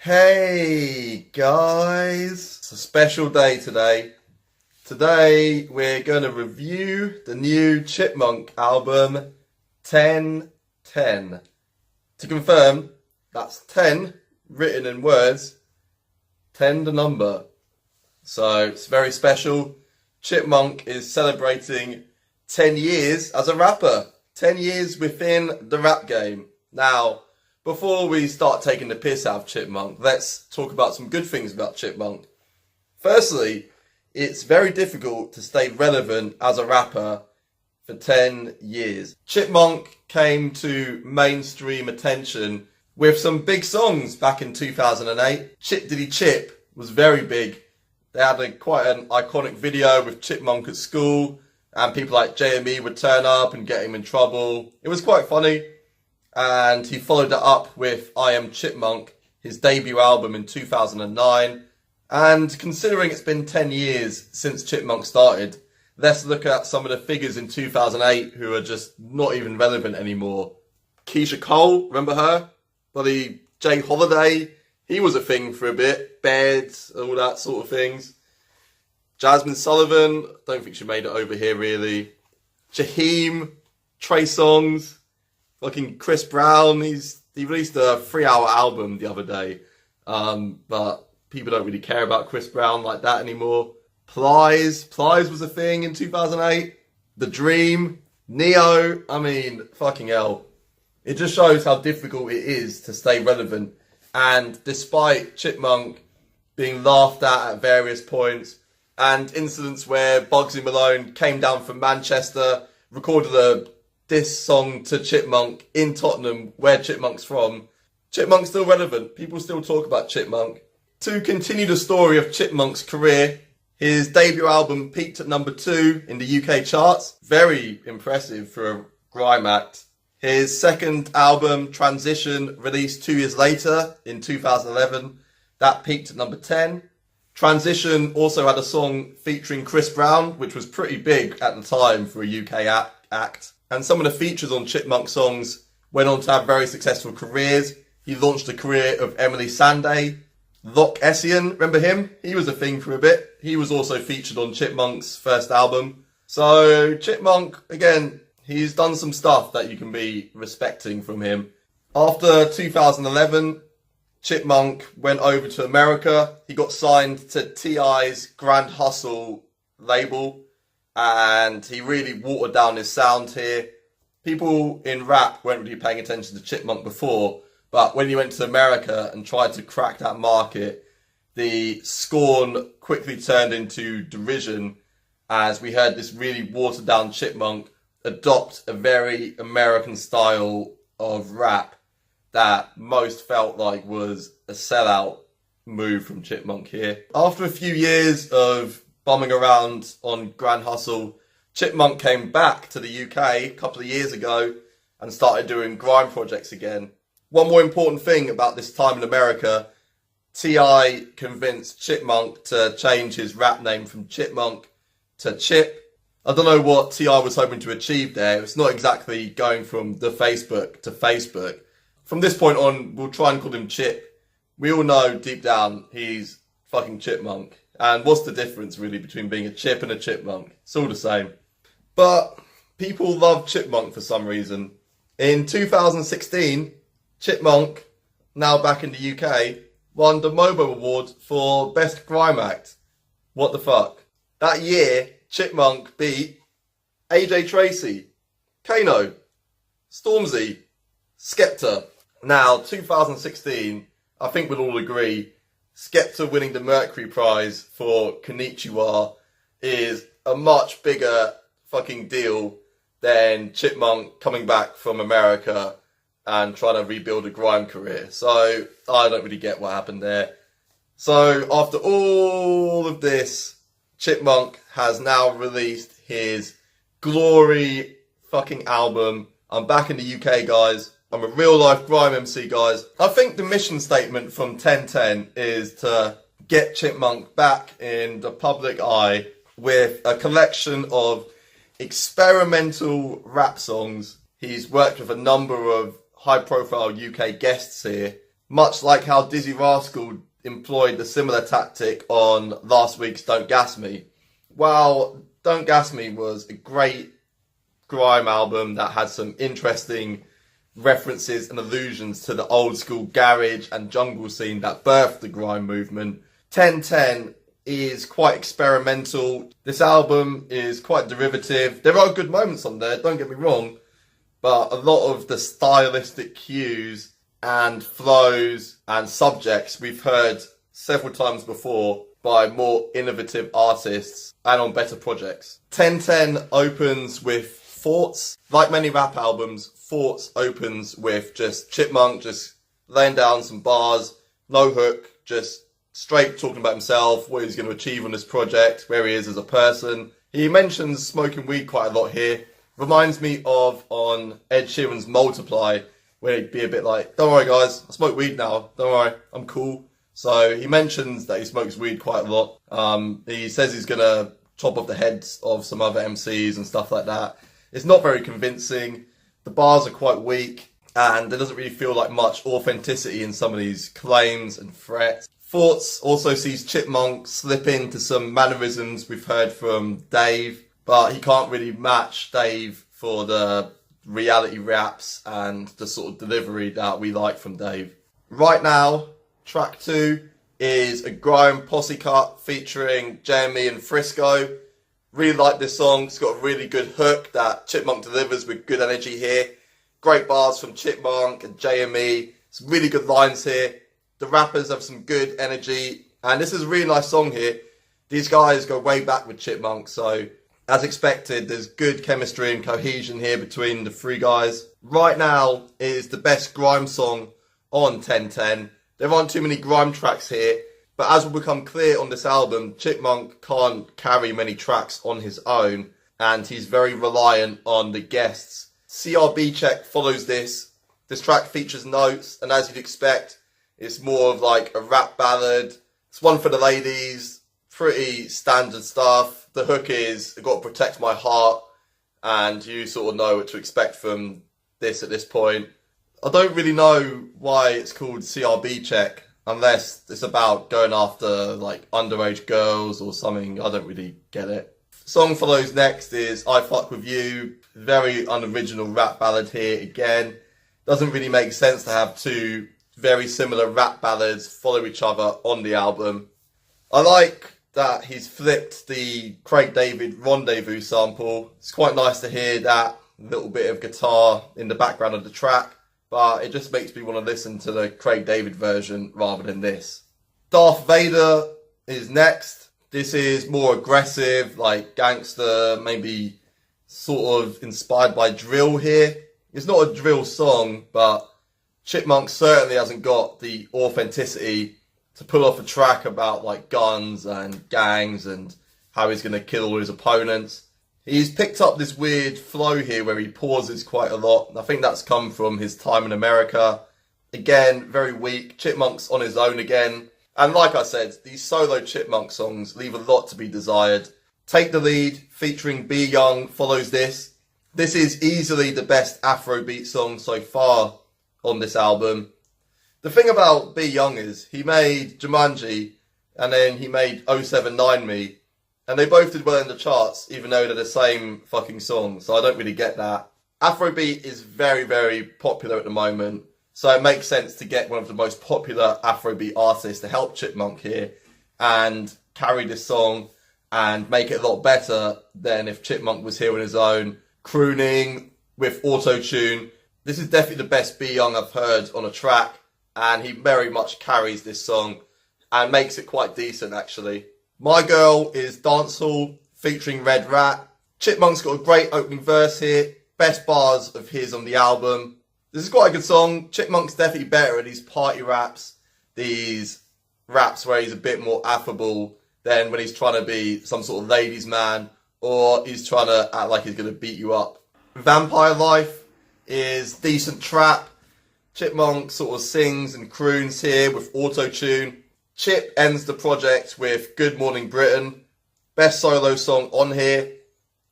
Hey guys, it's a special day today. Today we're going to review the new Chipmunk album, Ten10. To confirm, that's 10 written in words, 10 the number. So it's very special. Chipmunk is celebrating 10 years as a rapper, 10 years within the rap game. Now, before we start taking the piss out of Chipmunk, let's talk about some good things about Chipmunk. Firstly, it's very difficult to stay relevant as a rapper for 10 years. Chipmunk came to mainstream attention with some big songs back in 2008. Chip Diddy Chip was very big. They had quite an iconic video with Chipmunk at school, and people like JME would turn up and get him in trouble. It was quite funny. And he followed it up with I Am Chipmunk, his debut album in 2009. And considering it's been 10 years since Chipmunk started, let's look at some of the figures in 2008 who are just not even relevant anymore. Keisha Cole, remember her? Bloody Jay Holiday, he was a thing for a bit. Beds, all that sort of things. Jasmine Sullivan, don't think she made it over here really. Jaheim, Trey Songz. Fucking Chris Brown, he released a 3-hour album the other day, but people don't really care about Chris Brown like that anymore. Plies was a thing in 2008. The Dream, Neo, I mean, fucking hell. It just shows how difficult it is to stay relevant. And despite Chipmunk being laughed at various points, and incidents where Bugsy Malone came down from Manchester, recorded a diss song to Chipmunk in Tottenham, where Chipmunk's from, Chipmunk's still relevant. People still talk about Chipmunk. To continue the story of Chipmunk's career, his debut album peaked at number 2 in the UK charts. Very impressive for a grime act. His second album, Transition, released 2 years later in 2011. That peaked at number 10. Transition also had a song featuring Chris Brown, which was pretty big at the time for a UK act. And some of the features on Chipmunk songs went on to have very successful careers. He launched the career of Emily Sandé. Locke Essien, remember him? He was a thing for a bit. He was also featured on Chipmunk's first album. So Chipmunk, again, he's done some stuff that you can be respecting from him. After 2011, Chipmunk went over to America. He got signed to T.I.'s Grand Hustle label. And he really watered down his sound here. People in rap weren't really paying attention to Chipmunk before, but when he went to America and tried to crack that market, the scorn quickly turned into derision as we heard this really watered down Chipmunk adopt a very American style of rap that most felt like was a sellout move from Chipmunk here. After a few years of bumming around on Grand Hustle, Chipmunk came back to the UK a couple of years ago and started doing grime projects again. One more important thing about this time in America, T.I. convinced Chipmunk to change his rap name from Chipmunk to Chip. I don't know what T.I. was hoping to achieve there. It's not exactly going from the Facebook to Facebook. From this point on, we'll try and call him Chip. We all know deep down he's fucking Chipmunk. And what's the difference really between being a chip and a chipmunk? It's all the same. But people love Chipmunk for some reason. In 2016, Chipmunk, now back in the UK, won the MOBO Award for Best Grime Act. What the fuck? That year, Chipmunk beat AJ Tracy, Kano, Stormzy, Skepta. Now, 2016, I think we'll all agree, Skepta winning the Mercury Prize for Konnichiwa is a much bigger fucking deal than Chipmunk coming back from America and trying to rebuild a grime career. So I don't really get what happened there. So after all of this, Chipmunk has now released his glory fucking album. I'm back in the UK, guys. I'm a real life grime MC, guys. I think the mission statement from Ten10 is to get Chipmunk back in the public eye with a collection of experimental rap songs. He's worked with a number of high profile UK guests here. much like how Dizzy Rascal employed a similar tactic on last week's Don't Gas Me. While Don't Gas Me was a great grime album that had some interesting references and allusions to the old school garage and jungle scene that birthed the grime movement, 1010 is quite experimental. This album is quite derivative. There are good moments on there, don't get me wrong, but a lot of the stylistic cues and flows and subjects we've heard several times before by more innovative artists and on better projects. 1010 opens with Thoughts. Like many rap albums, Thoughts opens with just Chipmunk just laying down some bars, no hook, just straight talking about himself, what he's going to achieve on this project, where he is as a person. He mentions smoking weed quite a lot here. Reminds me of on Ed Sheeran's Multiply, where he'd be a bit like, don't worry guys, I smoke weed now, don't worry, I'm cool. So he mentions that he smokes weed quite a lot. He says he's going to chop off the heads of some other MCs and stuff like that. It's not very convincing. The bars are quite weak, and there doesn't really feel like much authenticity in some of these claims and threats. Thoughts also sees Chipmunk slip into some mannerisms we've heard from Dave, but he can't really match Dave for the reality raps and the sort of delivery that we like from Dave. Right now, track 2 is a grime posse cut featuring Jamie and Frisco. Really like this song. It's got a really good hook that Chipmunk delivers with good energy here. Great bars from Chipmunk and JME. Some really good lines here. The rappers have some good energy, and this is a really nice song here. These guys go way back with Chipmunk, so as expected, there's good chemistry and cohesion here between the three guys. Right Now is the best grime song on 1010. There aren't too many grime tracks here, but as will become clear on this album, Chipmunk can't carry many tracks on his own, and he's very reliant on the guests. CRB Check follows this. This track features notes, and as you'd expect, it's more of like a rap ballad. It's one for the ladies, pretty standard stuff. The hook is, I've got to protect my heart, and you sort of know what to expect from this at this point. I don't really know why it's called CRB Check, unless it's about going after like underage girls or something. I don't really get it. Song follows next is I Fuck With You. Very unoriginal rap ballad here again. Doesn't really make sense to have two very similar rap ballads follow each other on the album. I like that he's flipped the Craig David Rendezvous sample. It's quite nice to hear that little bit of guitar in the background of the track, but it just makes me want to listen to the Craig David version rather than this. Darth Vader is next. This is more aggressive, like gangster, maybe sort of inspired by drill here. It's not a drill song, but Chipmunk certainly hasn't got the authenticity to pull off a track about like guns and gangs and how he's going to kill all his opponents. He's picked up this weird flow here where he pauses quite a lot. And I think that's come from his time in America. Again, very weak. Chipmunk's on his own again. And like I said, these solo Chipmunk songs leave a lot to be desired. Take the Lead featuring Be Young follows this. This is easily the best Afrobeat song so far on this album. The thing about Be Young is he made Jumanji and then he made 079 Me, and they both did well in the charts even though they're the same fucking song, so I don't really get that. Afrobeat is very, very popular at the moment, so it makes sense to get one of the most popular Afrobeat artists to help Chipmunk here and carry this song and make it a lot better than if Chipmunk was here on his own, crooning with auto-tune. This is definitely the best Be Young I've heard on a track, and he very much carries this song and makes it quite decent actually. My Girl is Dancehall featuring Red Rat. Chipmunk's got a great opening verse here, best bars of his on the album. This is quite a good song. Chipmunk's definitely better at these party raps, these raps where he's a bit more affable than when he's trying to be some sort of ladies man or he's trying to act like he's going to beat you up. Vampire Life is decent trap. Chipmunk sort of sings and croons here with auto-tune. Chip ends the project with Good Morning Britain. Best solo song on here.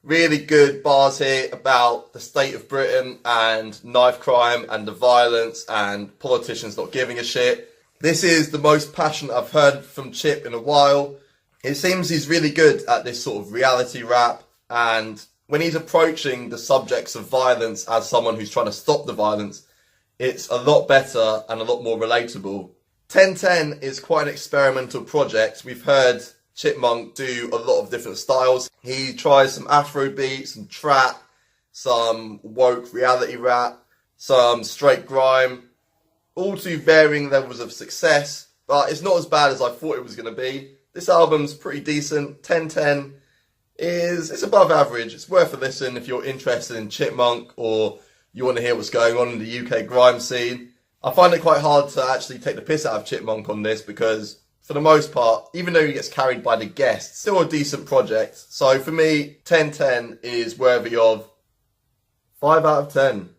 Really good bars here about the state of Britain and knife crime and the violence and politicians not giving a shit. This is the most passionate I've heard from Chip in a while. It seems he's really good at this sort of reality rap, and when he's approaching the subjects of violence as someone who's trying to stop the violence, it's a lot better and a lot more relatable. 1010 is quite an experimental project. We've heard Chipmunk do a lot of different styles. He tries some Afro beats, some trap, some woke reality rap, some straight grime, all to varying levels of success, but it's not as bad as I thought it was going to be. This album's pretty decent. 1010 it's above average. It's worth a listen if you're interested in Chipmunk or you want to hear what's going on in the UK grime scene. I find it quite hard to actually take the piss out of Chipmunk on this because, for the most part, even though he gets carried by the guests, still a decent project. So for me, 1010 is worthy of 5 out of 10.